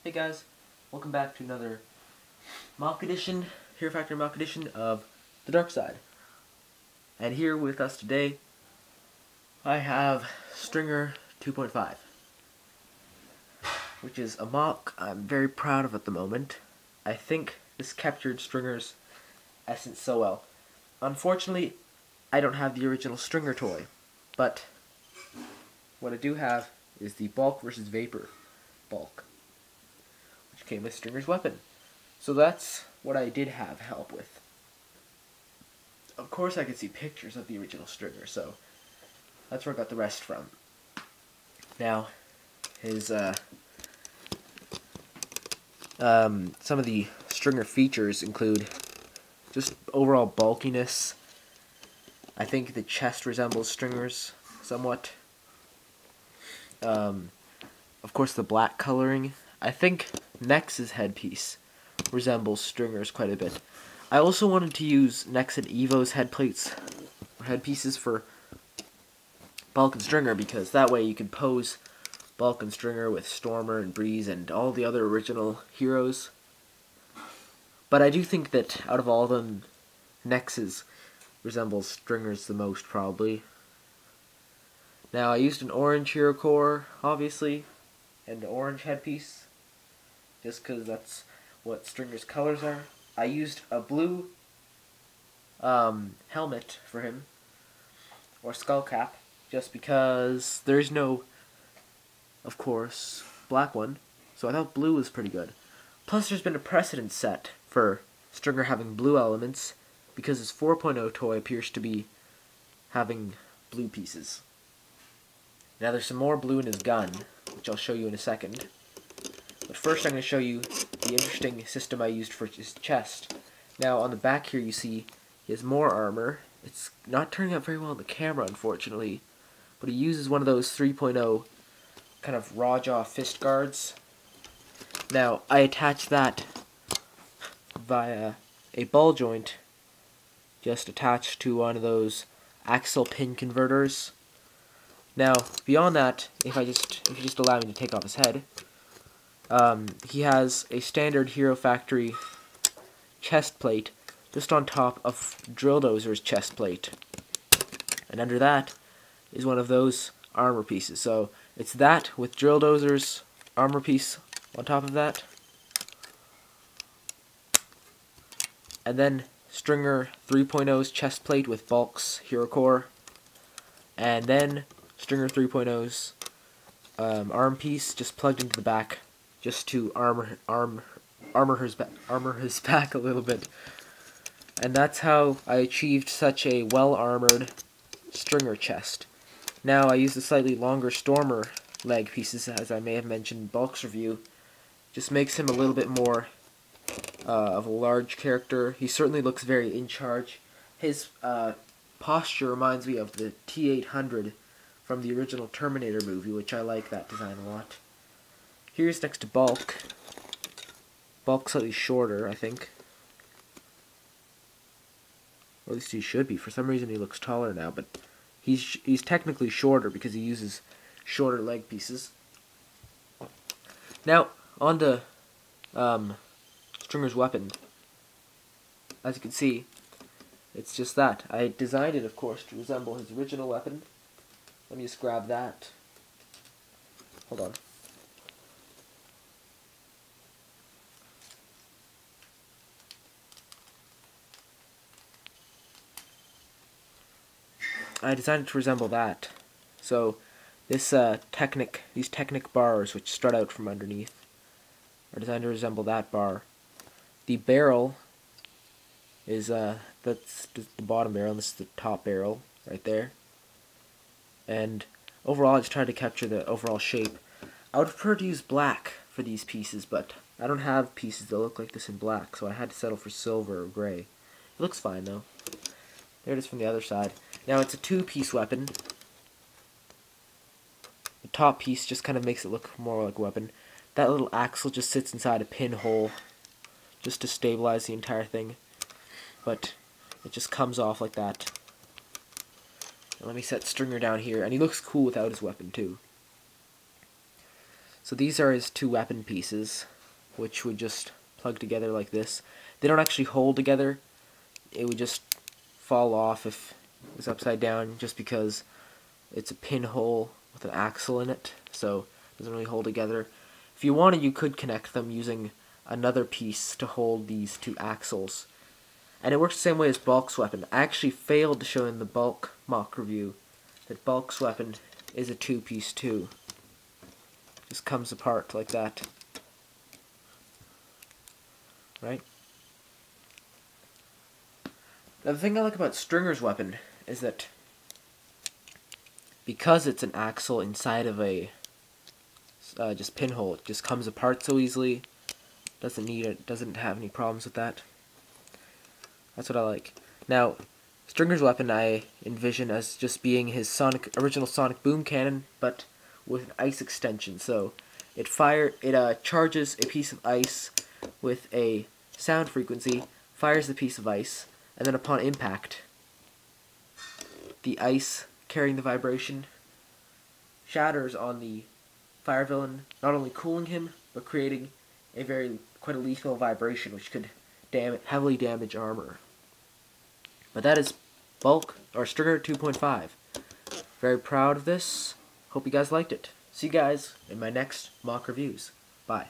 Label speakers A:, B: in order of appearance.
A: Hey guys, welcome back to another MOC edition, Hero Factory MOC edition of The Dark Side. And here with us today, I have Stringer 2.5, which is a MOC I'm very proud of at the moment. I think this captured Stringer's essence so well. Unfortunately, I don't have the original Stringer toy, but what I do have is the bulk versus vapor bulk, which came with Stringer's weapon. So that's what I did have help with. Of course I could see pictures of the original Stringer, so that's where I got the rest from. Now, his some of the Stringer features include just overall bulkiness. I think the chest resembles Stringer's somewhat. Of course, the black coloring. I think Nex's headpiece resembles Stringer's quite a bit. I also wanted to use Nex and Evo's headpieces for Bulk and Stringer, because that way you could pose Bulk and Stringer with Stormer and Breeze and all the other original heroes. But I do think that out of all of them, Nex's resembles Stringer's the most, probably. Now, I used an orange hero core, obviously, and an orange headpiece, just because that's what Stringer's colors are. I used a blue helmet for him, or skull cap, just because there's no, of course, black one, so I thought blue was pretty good. Plus, there's been a precedent set for Stringer having blue elements, because his 4.0 toy appears to be having blue pieces. Now, there's some more blue in his gun, which I'll show you in a second. But first I'm going to show you the interesting system I used for his chest. Now, on the back here you see he has more armor. It's not turning out very well on the camera, unfortunately, but he uses one of those 3.0 kind of raw jaw fist guards. Now, I attach that via a ball joint just attached to one of those axle pin converters. Now, beyond that, if you just allow me to take off his head, he has a standard Hero Factory chest plate just on top of Drill Dozer's chest plate. And under that is one of those armor pieces. So it's that with Drill Dozer's armor piece on top of that. And then Stringer 3.0's chest plate with Bulk's hero core. And then Stringer 3.0's arm piece just plugged into the back, just to armor his back a little bit. And that's how I achieved such a well-armored Stringer chest. Now, I used the slightly longer Stormer leg pieces, as I may have mentioned in Bulk's review. Just makes him a little bit more of a large character. He certainly looks very in charge. His posture reminds me of the T-800 from the original Terminator movie, which I like that design a lot. Here's next to Bulk. Bulk's slightly shorter, I think. Or at least he should be. For some reason he looks taller now, but he's technically shorter because he uses shorter leg pieces. Now, on to Stringer's weapon. As you can see, it's just that. I designed it, of course, to resemble his original weapon. Let me just grab that. Hold on. I designed it to resemble that. So, this these Technic bars, which strut out from underneath, are designed to resemble that bar. The barrel is that's the bottom barrel, and this is the top barrel right there. And overall, I just tried to capture the overall shape. I would prefer to use black for these pieces, but I don't have pieces that look like this in black, so I had to settle for silver or gray. It looks fine, though. There it is from the other side. Now, it's a two-piece weapon. The top piece just kind of makes it look more like a weapon. That little axle just sits inside a pinhole just to stabilize the entire thing. But it just comes off like that. And let me set Stringer down here. And he looks cool without his weapon, too. So these are his two weapon pieces, which would just plug together like this. They don't actually hold together. It would just fall off if it was upside down, just because it's a pinhole with an axle in it, so it doesn't really hold together. If you wanted, you could connect them using another piece to hold these two axles. And it works the same way as Bulk's weapon. I actually failed to show in the Bulk mock review that Bulk's weapon is a two-piece too. Just comes apart like that. Right? Now the thing I like about Stringer's weapon is that because it's an axle inside of a just pinhole, it just comes apart so easily. Doesn't need it. Doesn't have any problems with that. That's what I like. Now, Stringer's weapon I envision as just being his original sonic boom cannon, but with an ice extension. So it charges a piece of ice with a sound frequency, fires the piece of ice, and then upon impact, the ice carrying the vibration shatters on the fire villain, not only cooling him, but creating a quite a lethal vibration, which could heavily damage armor. But that is Bulk, or Stringer 2.5. Very proud of this. Hope you guys liked it. See you guys in my next mock reviews. Bye.